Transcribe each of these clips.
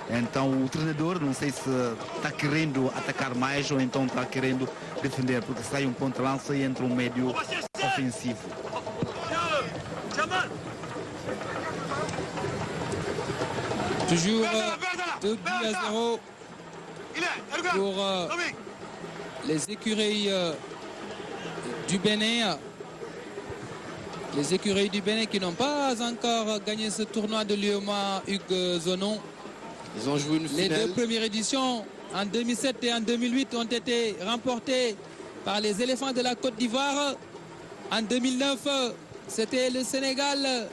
Então o treinador, não sei se está querendo atacar mais ou então está querendo defender, porque sai um ponto de lança e entra um médio ofensivo. Toujours 2 buts à 0 pour les écuries du Bénin. Les écuries du Bénin qui n'ont pas encore gagné ce tournoi de l'UEMOA Hugues Zonon. Ils ont joué une finale. Les deux premières éditions en 2007 et en 2008 ont été remportées par les éléphants de la Côte d'Ivoire. En 2009, c'était le Sénégal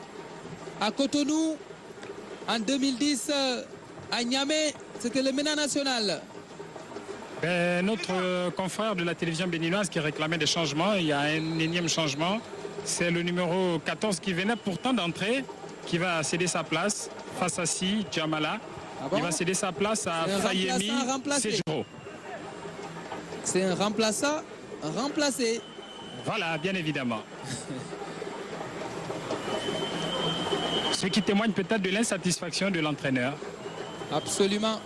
à Cotonou. En 2010, à Niamey, c'était le MENA national. Notre confrère de la télévision béninoise qui réclamait des changements, il y a un énième changement. C'est le numéro 14 qui venait pourtant d'entrer, qui va céder sa place face à Si Djamala. Ah bon? Il va céder sa place à Fayemi Sejuro. C'est un remplaçant remplacé. Voilà, bien évidemment. Ce qui témoigne peut-être de l'insatisfaction de l'entraîneur. Absolument.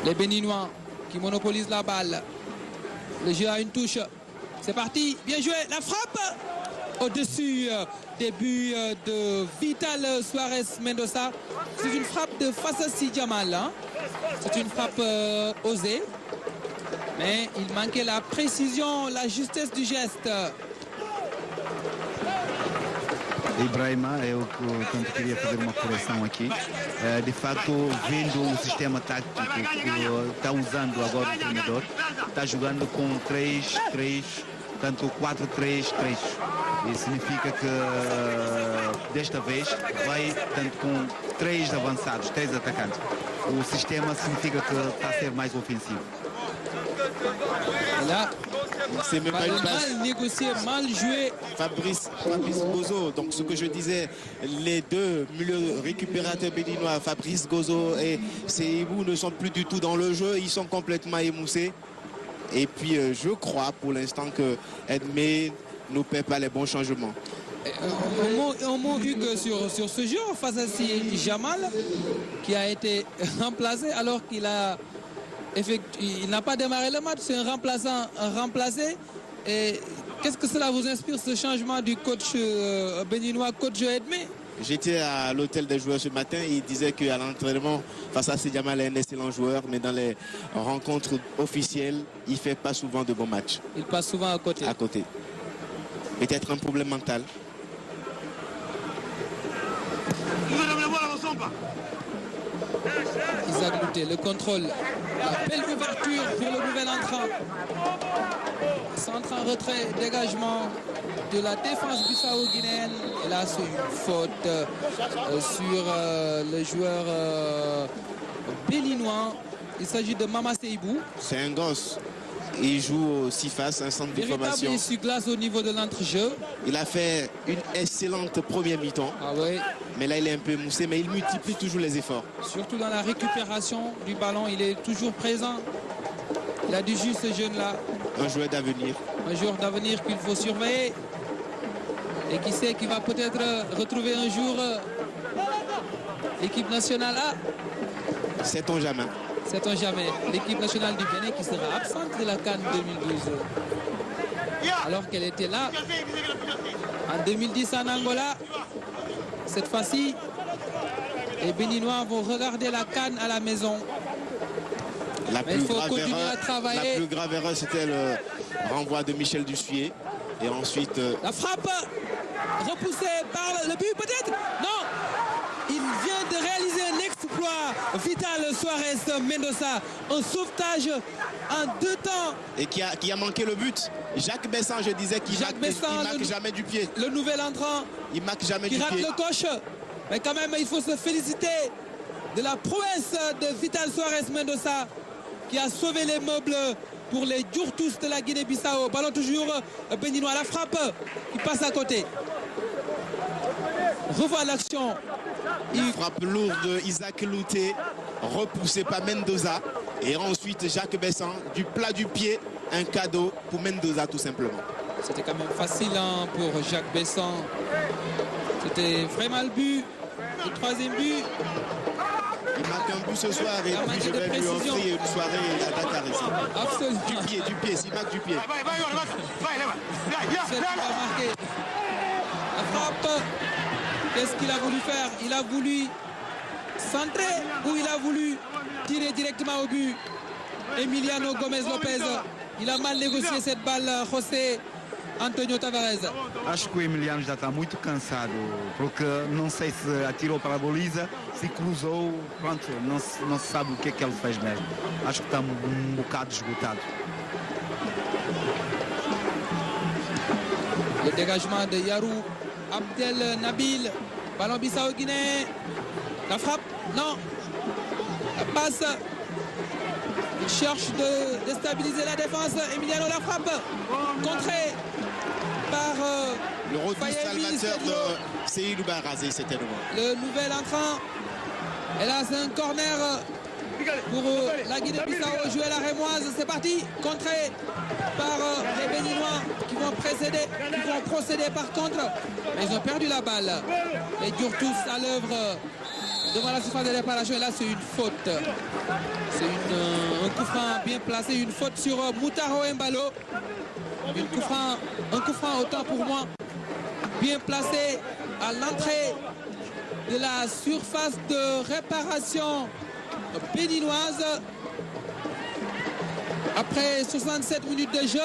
Les Béninois qui monopolisent la balle. Le jeu a une touche. C'est parti, bien joué. La frappe au-dessus des buts de Vital Suarez Mendoza. C'est une frappe de Fassassi Djamal. Hein. C'est une frappe osée. Mais il manquait la précision, la justesse du geste. Ibrahima, eu tanto queria fazer uma correção aqui. De facto, vendo o sistema tático que está usando agora o treinador, está jogando com 3-3, tanto 4-3-3. Isso significa que desta vez vai tanto com 3 avançados, 3 atacantes. O sistema significa que está a ser mais ofensivo. Là, c'est même pas une passe. mal négocié, mal joué. Fabrice Gozo, donc ce que je disais, les deux milieux récupérateurs béninois, Fabrice Gozo et Seibou, ne sont plus du tout dans le jeu, ils sont complètement émoussés. Et puis je crois pour l'instant que Edmé n'opère pas les bons changements. Un mot Hugues sur ce jeu face à Jamal qui a été remplacé alors qu'il a il n'a pas démarré le match, c'est un remplaçant remplacé. Et qu'est-ce que cela vous inspire, ce changement du coach béninois, coach Edmé? J'étais à l'hôtel des joueurs ce matin et il disait qu'à l'entraînement, face à Jamal est un excellent joueur, mais dans les rencontres officielles, il ne fait pas souvent de bons matchs. Il passe souvent à côté. À côté. Peut-être un problème mental. Isaac Louté, le contrôle. La belle ouverture pour le nouvel entrant. Centre en retrait, dégagement de la défense bissau-guinéenne. Et là, c'est une faute sur le joueur béninois. Il s'agit de Mama Seibou. C'est un gosse. Il joue au CIFAS, un centre de formation. Véritable essuie-glace au niveau de l'entrejeu. Il a fait une excellente première mi-temps. Ah oui. Mais là, il est un peu moussé, mais il multiplie toujours les efforts. Surtout dans la récupération du ballon, il est toujours présent. Il a du jus, ce jeune-là. Un joueur d'avenir. Un joueur d'avenir qu'il faut surveiller. Et qui sait qu'il va peut-être retrouver un jour l'équipe nationale A. Sait-on jamais. Sait-on jamais. L'équipe nationale du Bénin qui sera absente de la CAN 2012. Alors qu'elle était là en 2010 en Angola. Cette fois-ci, les Béninois vont regarder la CAN à la maison. La Mais il faut continuer à travailler. La plus grave erreur, c'était le renvoi de Michel Dussuyer. Et ensuite... La frappe repoussée par le but peut-être. Non, il vient de réaliser un exploit. Vital Suarez Mendoza, un sauvetage en 2 temps. Et qui a manqué le but. Jacques Besson, je disais qu'il marque jamais du pied. Le nouvel entrant. Il marque jamais du pied. Il rate le coche. Mais quand même, il faut se féliciter de la prouesse de Vital Suarez Mendoza qui a sauvé les meubles pour les Djourtous de la Guinée-Bissau. Ballon toujours béninois. La frappe qui passe à côté. Revoit l'action. Il frappe lourde Isaac Louté, repoussé par Mendoza. Et ensuite Jacques Besson, du plat du pied, un cadeau pour Mendoza tout simplement. C'était quand même facile pour Jacques Besson. C'était vraiment le but, le 3e but. but ce soir et puis je vais lui offrir une soirée à Dakar ici. Absolument. Du pied, s'il marque du pied. La frappe, qu'est-ce qu'il a voulu faire? Il a voulu centrer ou il a voulu tirer directement au but? Emiliano Gomes Lopez, il a mal négocié cette balle, José Antonio Tavares. Acho que o Emiliano já está muito cansado, porque não sei se atirou para a baliza, se cruzou, pronto, não se sabe o que é que ele fez mesmo. Acho que está um bocado esgotado. Le dégagement de Yarou Abdel Nabil, ballon Bissau-Guinée, la frappe, non, la passe, il cherche de déstabiliser la défense, Emiliano la frappe, contrée par le retour salvateur de Seydou Barazé, c'était le nouvel entrant. Et là c'est un corner pour la Guinée-Bissau, jouer la Rémoise, c'est parti, contré par les Béninois qui vont procéder par contre, mais ils ont perdu la balle. Les Djurtous à l'œuvre devant la surface de réparation, et là c'est une faute. C'est un coup franc bien placé, une faute sur Moutaro Mbalo. Un coup franc autant pour moi, bien placé à l'entrée de la surface de réparation béninoise. Après 67 minutes de jeu,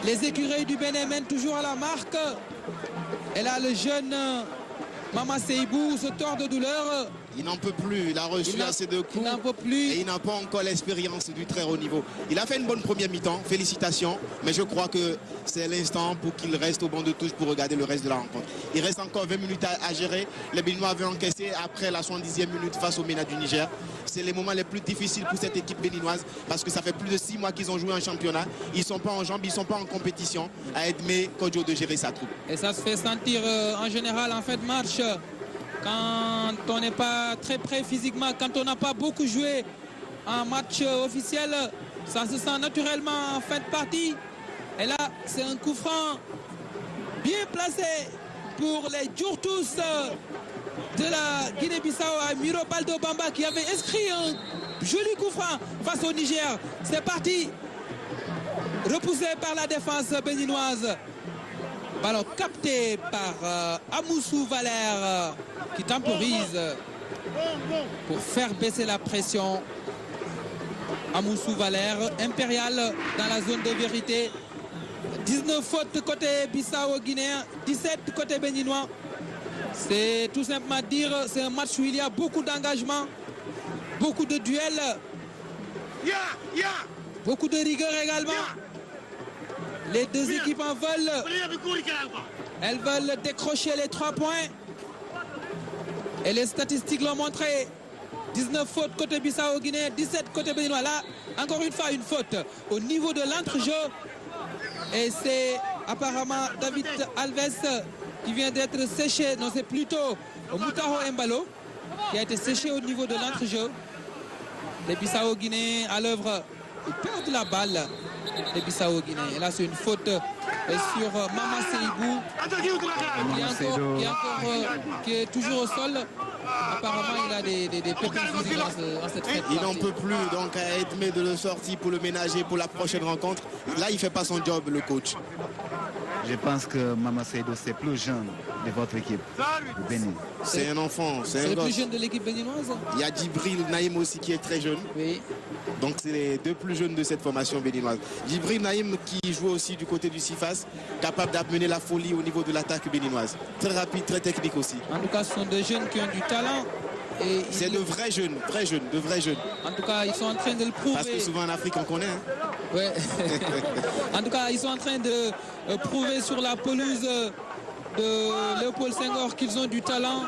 les écureuils du Bénin mènent toujours à la marque. Et là, le jeune Mama Seibou se tord de douleur. Il n'en peut plus, il a reçu assez de coups. Il n'en peut plus. Et il n'a pas encore l'expérience du très haut niveau. Il a fait une bonne première mi-temps, félicitations. Mais je crois que c'est l'instant pour qu'il reste au banc de touche pour regarder le reste de la rencontre. Il reste encore 20 minutes à gérer. Les Béninois avaient encaissé après la 70e minute face au MENA du Niger. C'est les moments les plus difficiles pour cette équipe béninoise parce que ça fait plus de 6 mois qu'ils ont joué en championnat. Ils ne sont pas en jambes, ils ne sont pas en compétition. À Edmé Kodjo de gérer sa troupe. Et ça se fait sentir en général en fin de match. Quand on n'est pas très prêt physiquement, quand on n'a pas beaucoup joué en match officiel, ça se sent naturellement en fin de partie. Et là, c'est un coup franc bien placé pour les Djurtous de la Guinée-Bissau à Miro Baldo Bamba qui avait inscrit un joli coup franc face au Niger. C'est parti, repoussé par la défense béninoise. Ballon capté par Amoussou Valère qui temporise pour faire baisser la pression. Amoussou Valère, impérial dans la zone de vérité. 19 fautes côté Bissau-Guinéen, 17 côté béninois. C'est tout simplement dire, c'est un match où il y a beaucoup d'engagement, beaucoup de duels, beaucoup de rigueur également. Les deux équipes en veulent. Elles veulent décrocher les 3 points. Et les statistiques l'ont montré. 19 fautes côté Bissau-Guinée, 17 côté béninois. Là, encore une fois, une faute au niveau de l'entrejeu. Et c'est apparemment David Alves qui vient d'être séché. Non, c'est plutôt Moutaro Mbalo qui a été séché au niveau de l'entrejeu. Les Bissau-Guinéens à l'œuvre, ils perdent la balle. Les Bissau-Guinéens. Et là, c'est une faute sur Mama Seibou qui est toujours au sol. Apparemment, il a des pépins physiques en cette fête. Il n'en peut plus, donc à Edmé de le sortir pour le ménager pour la prochaine rencontre. Là, il ne fait pas son job, le coach. Je pense que Mama Seydou, c'est plus jeune de votre équipe, du Bénin. C'est un enfant, c'est un le gosse. plus jeune de l'équipe béninoise. Il y a Djibril Naïm aussi qui est très jeune. Oui. Donc c'est les deux plus jeunes de cette formation béninoise. Djibril Naïm qui joue aussi du côté du CIFAS, capable d'amener la folie au niveau de l'attaque béninoise. Très rapide, très technique aussi. En tout cas, ce sont des jeunes qui ont du talent. C'est de vrais jeunes, de vrais jeunes. En tout cas, ils sont en train de le prouver. Parce que souvent en Afrique, on connaît. Ouais. En tout cas, ils sont en train de prouver sur la pelouse de Léopold Senghor qu'ils ont du talent,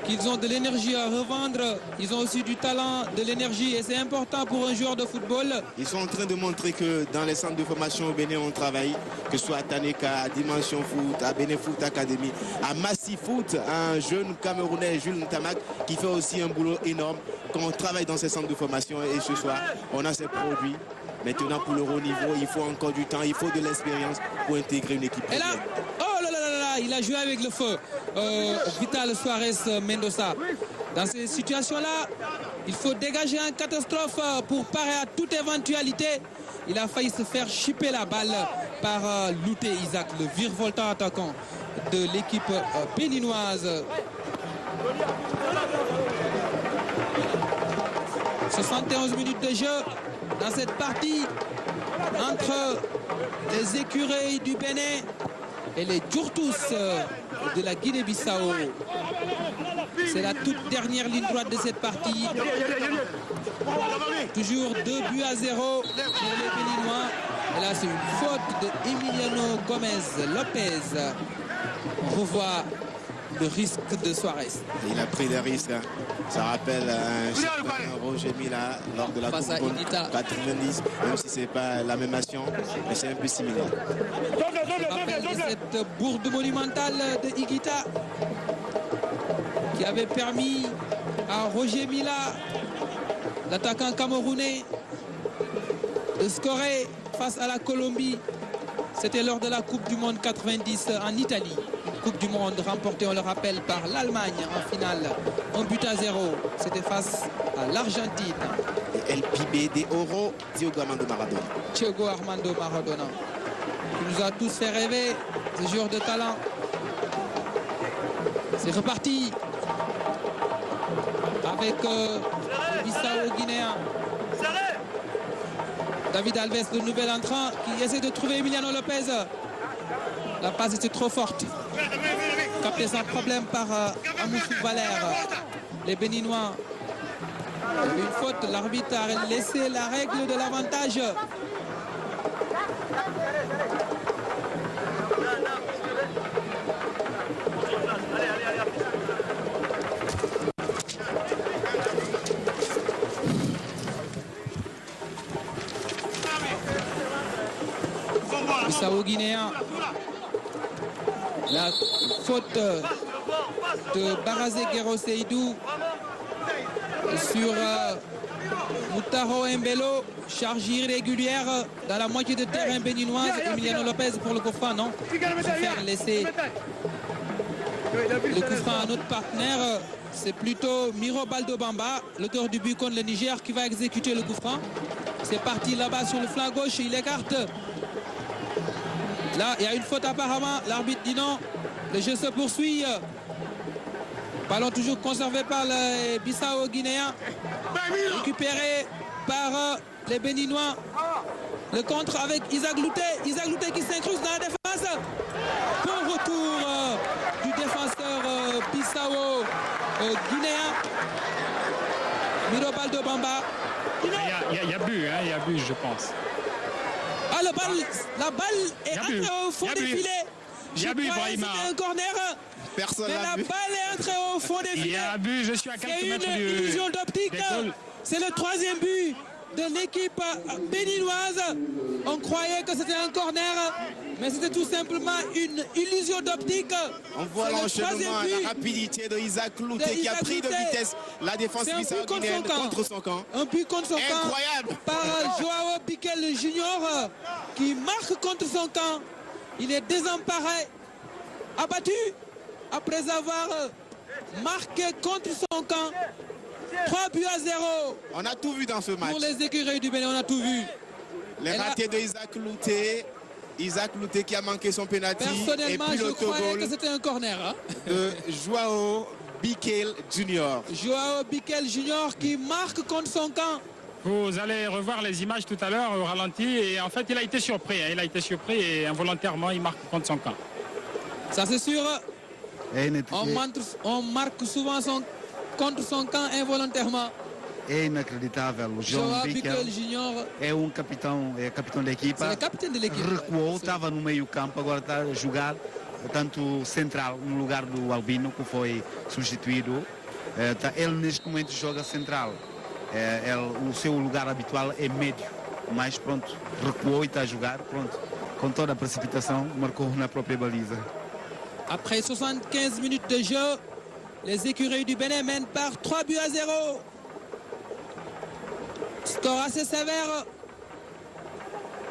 qu'ils ont de l'énergie à revendre. Ils ont aussi du talent, de l'énergie, et c'est important pour un joueur de football. Ils sont en train de montrer que dans les centres de formation au Bénin, on travaille, que ce soit à Taneka, à Dimension Foot, à Bénin Foot Academy, à Massy Foot, un jeune Camerounais, Jules Ntamak, qui fait aussi un boulot énorme. Quand on travaille dans ces centres de formation, et ce soir, on a ces produits. Maintenant, pour le haut niveau, il faut encore du temps, il faut de l'expérience pour intégrer une équipe. Et là, oh là là là là, il a joué avec le feu. Vital Suarez Mendoza. Dans ces situations-là, il faut dégager un catastrophe pour parer à toute éventualité. Il a failli se faire chipper la balle par Louté Isaac, le virevoltant attaquant de l'équipe béninoise. 71 minutes de jeu dans cette partie entre les écureuils du Bénin et les Djourtous de la Guinée-Bissau. C'est la toute dernière ligne droite de cette partie. Toujours 2 buts à 0 pour les Béninois. Et là, c'est une faute de Emiliano Gomez Lopez. On revoit le risque de Suarez. Il a pris des risques. Hein. Ça rappelle un certain Roger Mila lors de la Coupe du Monde 90, même si ce n'est pas la même nation, mais c'est un peu similaire. Je rappelle de cette bourde monumentale de Higuita qui avait permis à Roger Mila, l'attaquant camerounais, de scorer face à la Colombie. C'était lors de la Coupe du Monde 90 en Italie. Coupe du Monde remportée, on le rappelle, par l'Allemagne en finale. 1 but à 0. C'était face à l'Argentine. El Pibe de Oro, Diego Armando Maradona. Diego Armando Maradona. Qui nous a tous fait rêver, ce joueur de talent. C'est reparti avec le Bissau-Guinéen. David Alves, le nouvel entrant, qui essaie de trouver Emiliano Lopez. La passe était trop forte. Capté sans problème par Amoussou Valère. Les Béninois. Il y avait une faute. L'arbitre a laissé la règle de l'avantage. Bissau-Guinéen. La faute de Barazé Guerrero Seydou sur Moutaro Mbelo. Charge irrégulière dans la moitié de terrain béninoise. Emiliano Lopez pour le coup franc, non. Il faut faire laisser le coup franc à notre partenaire. C'est plutôt Miro Baldo Bamba, l'auteur du but contre le Niger, qui va exécuter le coup franc. C'est parti là-bas sur le flanc gauche. Il écarte. Là, il y a une faute apparemment. L'arbitre dit non. Le jeu se poursuit. Ballon toujours conservé par les Bissau-Guinéens. Récupéré par les Béninois. Le contre avec Isaac Louté. Isaac Louté qui s'incruste dans la défense. Bon retour du défenseur Bissau-Guinéen. Miro Baldo Bamba. Il y a but, hein, il y a but, je pense. Ah, la balle est entrée au fond des filets. Il y a but, Ibrahima. C'était un corner. Personne mais la balle est entrée au fond des filets. Il y a un but, je suis à quelques mètres du... C'est une illusion d'optique. C'est le 3e but de l'équipe béninoise. On croyait que c'était un corner, mais c'était tout simplement une illusion d'optique. On voit l'enchaînement, la rapidité de Isaac Louté qui a pris de vitesse la défense bissau-guinéenne contre son camp. Un but contre son camp. Incroyable. Par Joao Bikel Junior qui marque contre son camp. Il est désemparé, abattu après avoir marqué contre son camp. 3 buts à 0. On a tout vu dans ce match. Pour les écureuils du Bénin, on a tout vu. Les ratés de Isaac Louté. Isaac Louté qui a manqué son pénalty. Personnellement, et puis je croyais que c'était un corner. Hein, de Joao Bikel Junior. Joao Bikel Junior qui marque contre son camp. Vous allez revoir les images tout à l'heure au ralenti. Et en fait, il a été surpris. Hein, il a été surpris et involontairement, il marque contre son camp. Ça, c'est sûr. On marque souvent contre son camp involontairement. É inacreditável. O João Bikel Junior é capitão da equipa. É o capitão da equipa. Recuou, estava no meio campo, agora está a jogar tanto central no lugar do Albino, que foi substituído. Ele neste momento joga central. O seu lugar habitual é médio, mas pronto, recuou e está a jogar, pronto. Com toda a precipitação, marcou na própria baliza. Après 75 minutes de jeu, les écureuils du Bénin mènent par 3 buts à 0. Score assez sévère.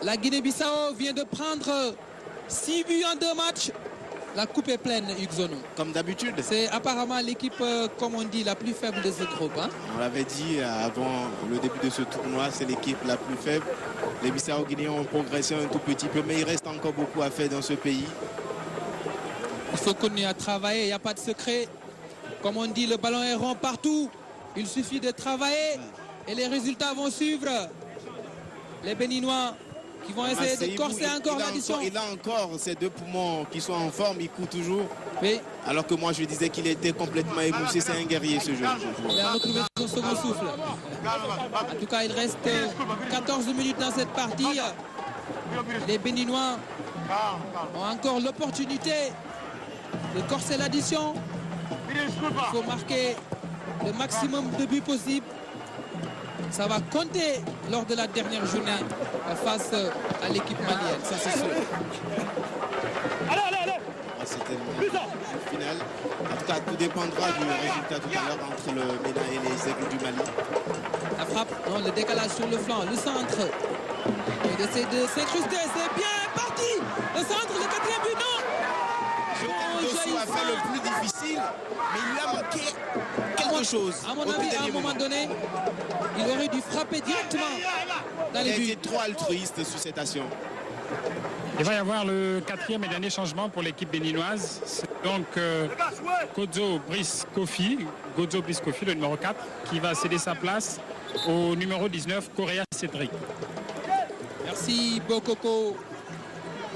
La Guinée-Bissau vient de prendre 6 buts en 2 matchs. la coupe est pleine, Hugues. Comme d'habitude. C'est apparemment l'équipe, comme on dit, la plus faible de ce groupe. Hein. On l'avait dit avant le début de ce tournoi, c'est l'équipe la plus faible. Les Bissau-Guinéens ont progressé un tout petit peu, mais il reste encore beaucoup à faire dans ce pays. Il faut continuer à travailler, il n'y a pas de secret. Comme on dit, le ballon est rond partout. Il suffit de travailler et les résultats vont suivre. Les Béninois qui vont essayer de corser encore l'addition. Il a encore ces deux poumons qui sont en forme, il court toujours. Oui. Alors que moi je disais qu'il était complètement émoussé, c'est un guerrier ce jeune. Il a retrouvé son second souffle. En tout cas, il reste 14 minutes dans cette partie. Les Béninois ont encore l'opportunité de corser l'addition. Il faut marquer le maximum de buts possible. Ça va compter lors de la dernière journée face à l'équipe malienne, ça c'est sûr. C'était le final. En tout cas, tout dépendra du résultat tout à l'heure entre le MENA et les Aigles du Mali. La frappe, non, le décalage sur le flanc, le centre. Il essaie de s'incruster, c'est bien parti. Le centre, le quatrième but, non. Dossou a fait le plus difficile, mais il a manqué quelque chose. À mon avis, à un moment donné, il aurait dû frapper directement dans les buts. Il a été trop altruiste sur cette action. Il va y avoir le 4e et dernier changement pour l'équipe béninoise. C'est donc Godzo Brice Kofi, le numéro 4, qui va céder sa place au numéro 19, Correa Cédric. Merci Bokoko.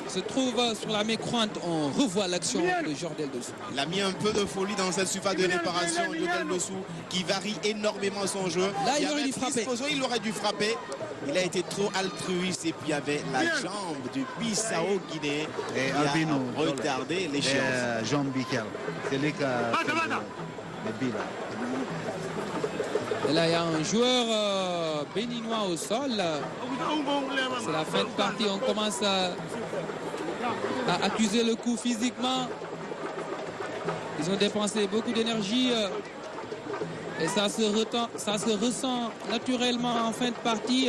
Se trouve sur la mécrointe, on revoit l'action de Jordel Dossou. Il a mis un peu de folie dans cette surface de réparation, Jordel Dossou, qui varie énormément son jeu. Là, il aurait dû frapper. Il aurait dû frapper. Il a été trop altruiste et puis il y avait la jambe du Bissau-Guinée Et qui Albino, a retardé l'échéance. Jean Bikel, c'est lui qui a fait le but là. Et là, il y a un joueur béninois au sol. C'est la fin de partie. On commence à accuser le coup physiquement. Ils ont dépensé beaucoup d'énergie. Et ça se ressent naturellement en fin de partie.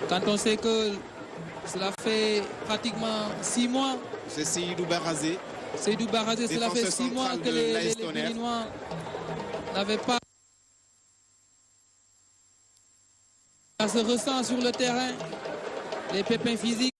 Quand on sait que cela fait pratiquement 6 mois. C'est Seydou Barazé. Seydou Barazé, cela fait 6 mois que les Béninois n'avaient pas. Ça se ressent sur le terrain, les pépins physiques.